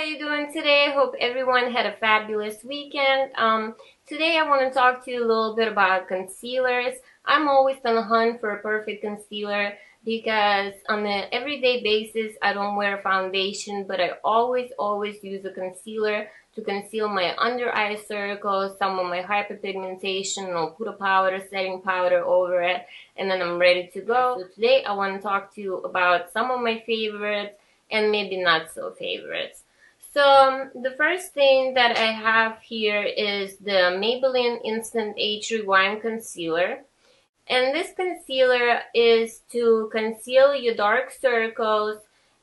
you doing today? Hope everyone had a fabulous weekend. Today I want to talk to you a little bit about concealers. I'm always on the hunt for a perfect concealer because on an everyday basis I don't wear foundation, but I always use a concealer to conceal my under eye circles, some of my hyperpigmentation, and I'll put a powder, setting powder over it, and then I'm ready to go. So today I want to talk to you about some of my favorites and maybe not so favorites. So the first thing that I have here is the Maybelline Instant Age Rewind Concealer. And this concealer is to conceal your dark circles,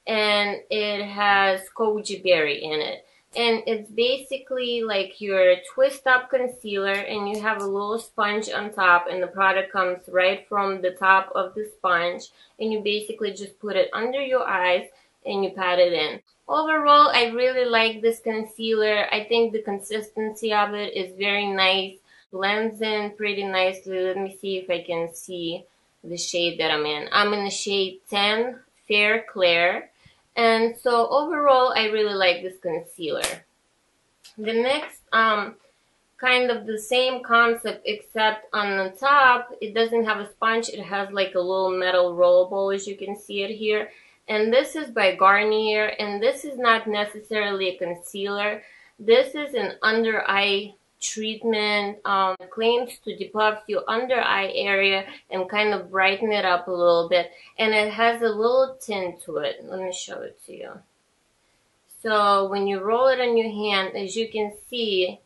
and it has goji berry in it. And it's basically like your twist up concealer, and you have a little sponge on top, and the product comes right from the top of the sponge, and you basically just put it under your eyes and you pat it in. Overall, I really like this concealer. I think the consistency of it is very nice. Blends in pretty nicely. Let me see if I can see the shade that I'm in. I'm in the shade 10 Fair Clair. And so overall, I really like this concealer. The next, kind of the same concept, except on the top, it doesn't have a sponge. It has like a little metal rollable, as you can see it here. And this is by Garnier, and this is not necessarily a concealer. This is an under eye treatment. Claims to depuff your under eye area and kind of brighten it up a little bit. And it has a little tint to it. Let me show it to you. So when you roll it on your hand, as you can see,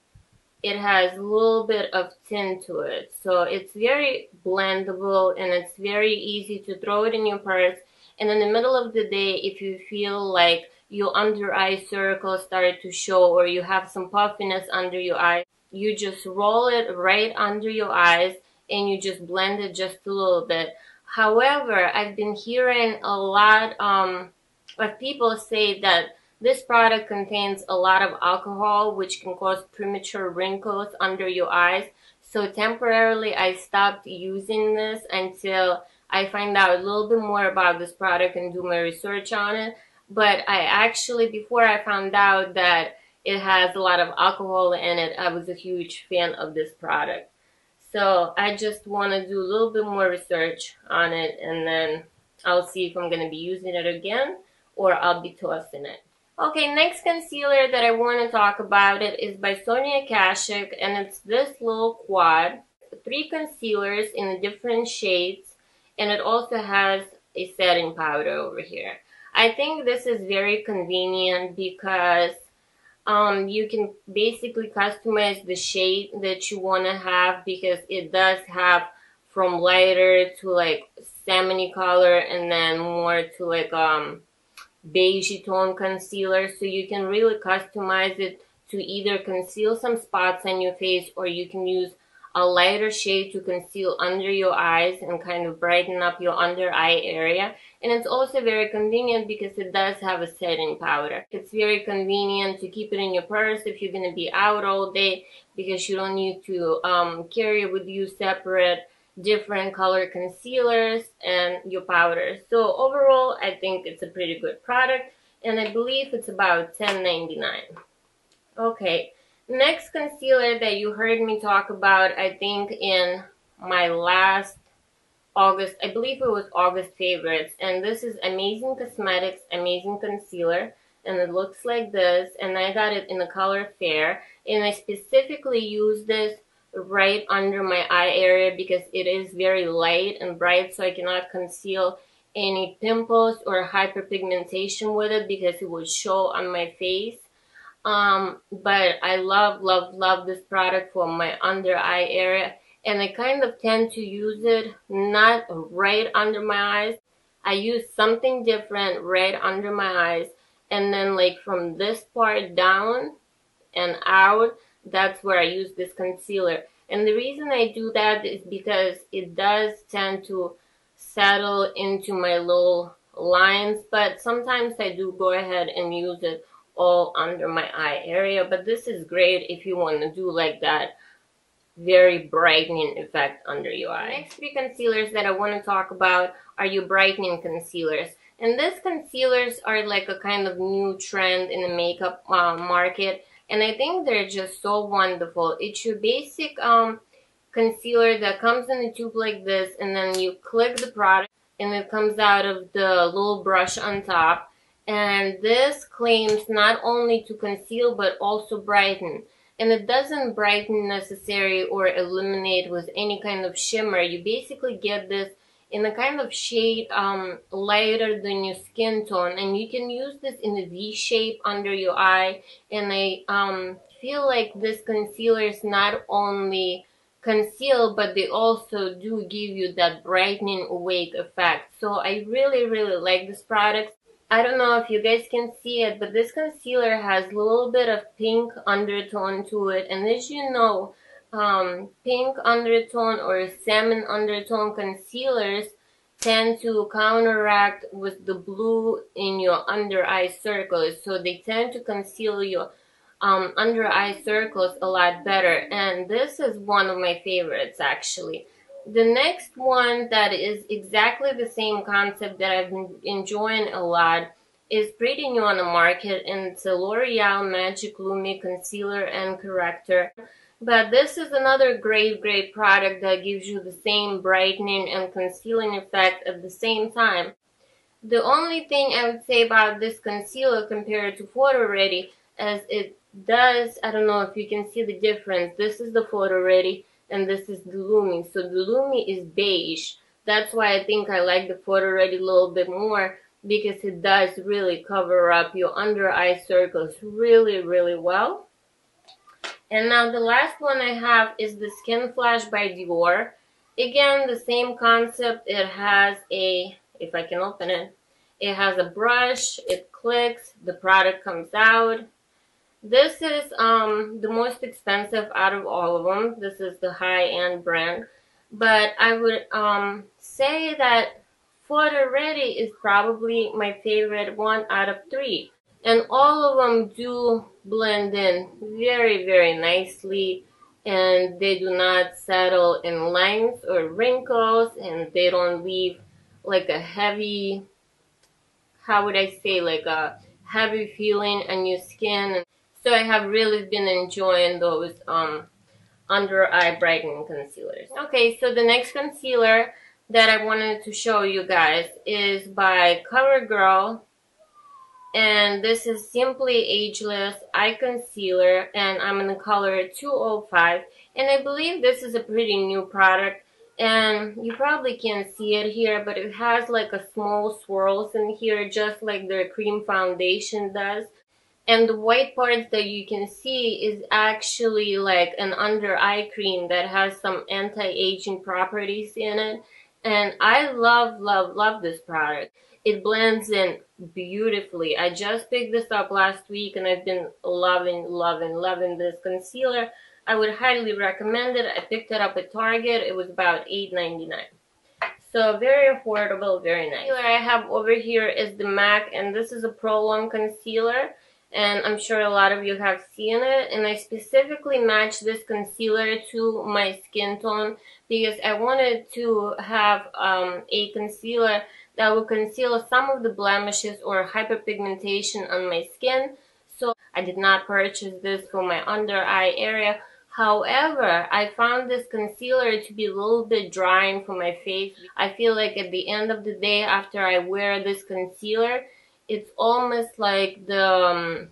it has a little bit of tint to it. So it's very blendable and it's very easy to throw it in your purse. And in the middle of the day, if you feel like your under eye circles started to show or you have some puffiness under your eyes, you just roll it right under your eyes and you just blend it just a little bit. However, I've been hearing a lot of people say that this product contains a lot of alcohol, which can cause premature wrinkles under your eyes. So temporarily, I stopped using this until I find out a little bit more about this product and do my research on it. But I actually, before I found out that it has a lot of alcohol in it, I was a huge fan of this product. So I just want to do a little bit more research on it, and then I'll see if I'm going to be using it again or I'll be tossing it. Okay, next concealer that I want to talk about it is by Sonia Kashuk, and it's this little quad. 3 concealers in different shades. And it also has a setting powder over here. I think this is very convenient because you can basically customize the shade that you want to have, because it does have from lighter to like salmon color and then more to like beige tone concealer. So you can really customize it to either conceal some spots on your face, or you can use a lighter shade to conceal under your eyes and kind of brighten up your under eye area. And it's also very convenient because it does have a setting powder. It's very convenient to keep it in your purse if you're going to be out all day, because you don't need to carry with you separate different color concealers and your powders. So overall, I think it's a pretty good product, and I believe it's about $10.99. Okay. Next concealer that you heard me talk about, I think in my last August, I believe it was August favorites, and this is Amazing Cosmetics Amazing Concealer, and it looks like this, and I got it in the color Fair, and I specifically use this right under my eye area because it is very light and bright, so I cannot conceal any pimples or hyperpigmentation with it because it would show on my face. But I love this product for my under eye area, and I kind of tend to use it not right under my eyes. I use something different right under my eyes, and then like from this part down and out, that's where I use this concealer. And the reason I do that is because it does tend to settle into my little lines, but sometimes I do go ahead and use it all under my eye area. But this is great if you want to do like that very brightening effect under your eye. The next 3 concealers that I want to talk about are your brightening concealers. And these concealers are like a kind of new trend in the makeup market, and I think they're just so wonderful. It's your basic concealer that comes in a tube like this, and then you click the product and it comes out of the little brush on top. And this claims not only to conceal but also brighten. And it doesn't brighten necessarily or illuminate with any kind of shimmer. You basically get this in a kind of shade lighter than your skin tone, and you can use this in a V shape under your eye. And I feel like this concealer is not only conceal, but they also do give you that brightening awake effect. So I really like this product. I don't know if you guys can see it, but this concealer has a little bit of pink undertone to it. And as you know, pink undertone or salmon undertone concealers tend to counteract with the blue in your under eye circles. So they tend to conceal your under eye circles a lot better. And this is one of my favorites actually. The next one that is exactly the same concept that I've been enjoying a lot is pretty new on the market, and it's a L'Oreal MAGICLUMI concealer and corrector. But this is another great product that gives you the same brightening and concealing effect at the same time. The only thing I would say about this concealer compared to PHOTOREADY is it does, I don't know if you can see the difference. This is the PHOTOREADY and this is the Lumi. So the Lumi is beige. That's why I think I like the PHOTOREADY a little bit more, because it does really cover up your under eye circles really well. And now the last one I have is the SKINFLASH by Dior. Again, the same concept. It has a, if I can open it, it has a brush, it clicks, the product comes out. This is the most expensive out of all of them. This is the high-end brand. But I would say that PHOTOREADY is probably my favorite one out of 3. And all of them do blend in very nicely, and they do not settle in lines or wrinkles, and they don't leave like a heavy, how would I say, like a heavy feeling on your skin. So I have really been enjoying those under eye brightening concealers. Okay, so the next concealer that I wanted to show you guys is by COVERGIRL, and this is Simply Ageless Eye Concealer, and I'm in the color 205, and I believe this is a pretty new product, and you probably can't see it here, but it has like a small swirls in here, just like their cream foundation does. And the white parts that you can see is actually like an under eye cream that has some anti-aging properties in it. And I love this product. It blends in beautifully. I just picked this up last week and I've been loving this concealer. I would highly recommend it. I picked it up at Target. It was about $8.99. So very affordable, very nice. The concealer I have over here is the MAC, and this is a Pro-Long concealer. And I'm sure a lot of you have seen it, and I specifically matched this concealer to my skin tone because I wanted to have a concealer that will conceal some of the blemishes or hyperpigmentation on my skin. So I did not purchase this for my under eye area. However, I found this concealer to be a little bit drying for my face. I feel like at the end of the day, after I wear this concealer, it's almost like the,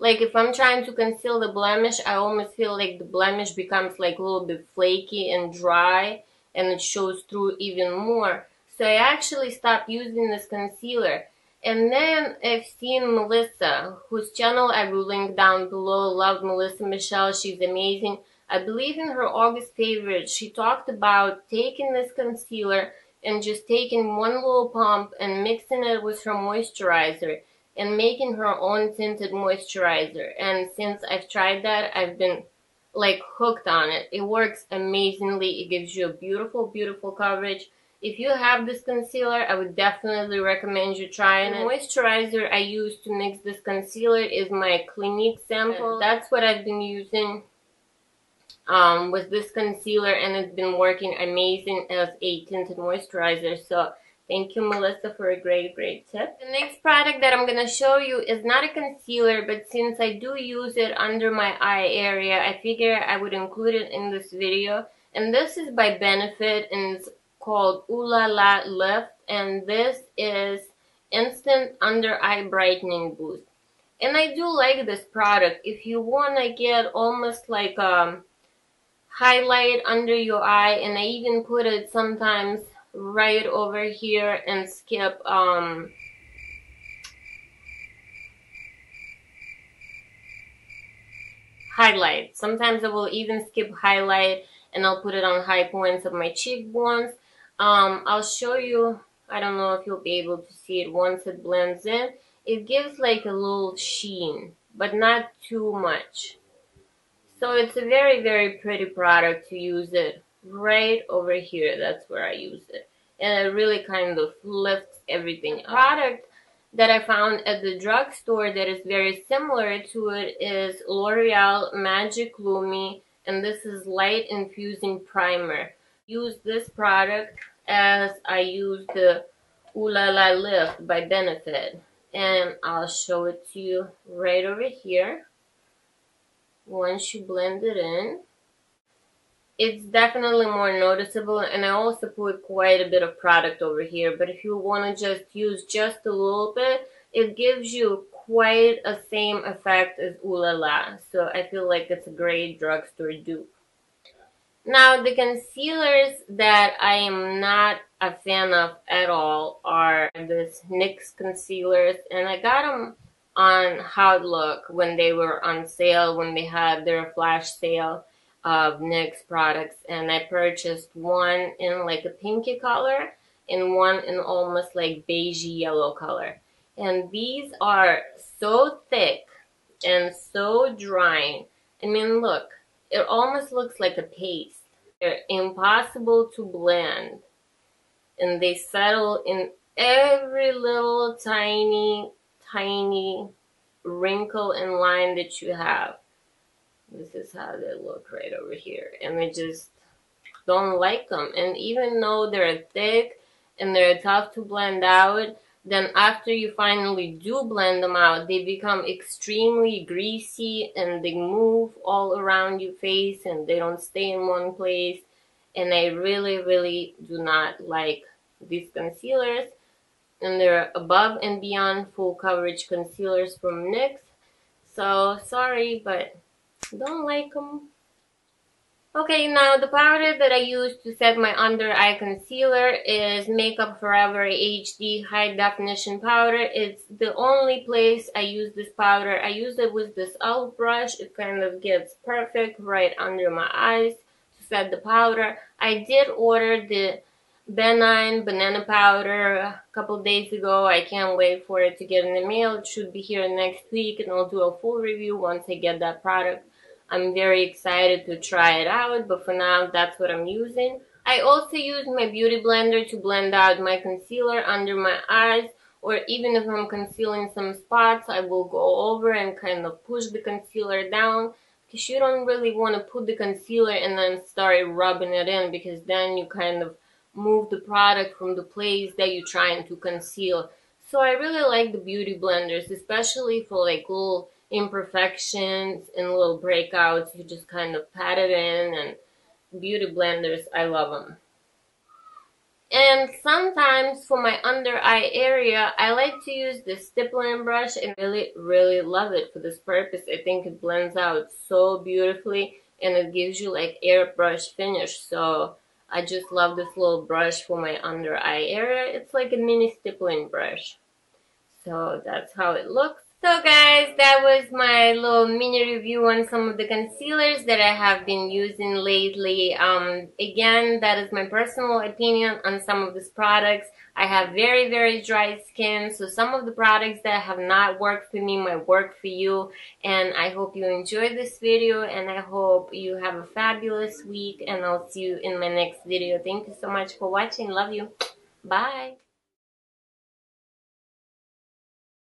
like if I'm trying to conceal the blemish, I almost feel like the blemish becomes like a little bit flaky and dry, and it shows through even more. So I actually stopped using this concealer. And then I've seen Melissa, whose channel I will link down below. Love Melissa Michelle, she's amazing. I believe in her August favorite, she talked about taking this concealer and just taking one little pump and mixing it with her moisturizer and making her own tinted moisturizer. And since I've tried that, I've been like hooked on it. It works amazingly. It gives you a beautiful coverage. If you have this concealer, I would definitely recommend you trying it. The moisturizer I use to mix this concealer is my Clinique sample. That's what I've been using with this concealer, and it's been working amazing as a tinted moisturizer. So Thank you, Melissa, for a great tip. The next product that I'm gonna show you is not a concealer, but since I do use it under my eye area, I figure I would include it in this video. And this is by Benefit, and it's called Ooh La La Lift, and this is Instant Under Eye Brightening Boost. And I do like this product. If you wanna get almost like highlight under your eye, and I even put it sometimes right over here and skip highlight. Sometimes I will even skip highlight and I'll put it on high points of my cheekbones. I'll show you. I don't know if you'll be able to see it once it blends in. It gives like a little sheen, but not too much. So it's a very pretty product to use it right over here. That's where I use it. And it really kind of lifts everything up. The product that I found at the drugstore that is very similar to it is L'Oreal MAGICLUMI, and this is Light Infusing Primer. Use this product as I use the Ooh La La Lift by Benefit. And I'll show it to you right over here. Once you blend it in, it's definitely more noticeable, and I also put quite a bit of product over here, but if you want to just use just a little bit, it gives you quite a same effect as Ooh La La, so I feel like it's a great drugstore dupe. Now, the concealers that I am not a fan of at all are this NYX concealers, and I got them on Hot Look when they were on sale, when they had their flash sale of NYX products, and I purchased one in like a pinky color and one in almost like beigey yellow color. And these are so thick and so drying. I mean, look, it almost looks like a paste. They're impossible to blend, and they settle in every little tiny wrinkle and line that you have. This is how they look right over here, and I just don't like them. And even though they're thick and they're tough to blend out, then after you finally do blend them out, they become extremely greasy and they move all around your face and they don't stay in one place. And I really do not like these concealers. And they're above and beyond full coverage concealers from NYX. So sorry, but don't like them. Okay, now the powder that I use to set my under eye concealer is Makeup Forever HD High Definition Powder. It's the only place I use this powder. I use it with this e.l.f. brush. It kind of gets perfect right under my eyes to set the powder. I did order the Benign Banana Powder a couple days ago. I can't wait for it to get in the mail. It should be here next week, and I'll do a full review once I get that product. I'm very excited to try it out, but for now, that's what I'm using. I also use my beauty blender to blend out my concealer under my eyes, or even if I'm concealing some spots, I will go over and kind of push the concealer down, because you don't really want to put the concealer and then start rubbing it in, because then you kind of move the product from the place that you're trying to conceal. So I really like the beauty blenders, especially for like little imperfections and little breakouts. You just kind of pat it in, and beauty blenders, I love them. And sometimes for my under eye area, I like to use this stippling brush, and really love it for this purpose. I think it blends out so beautifully and it gives you like airbrush finish. So I just love this little brush for my under eye area. It's like a mini stippling brush. So that's how it looks. So guys, that was my little mini review on some of the concealers that I have been using lately. Again, that is my personal opinion on some of these products. I have very dry skin, so some of the products that have not worked for me might work for you. And I hope you enjoyed this video, and I hope you have a fabulous week, and I'll see you in my next video. Thank you so much for watching. Love you. Bye.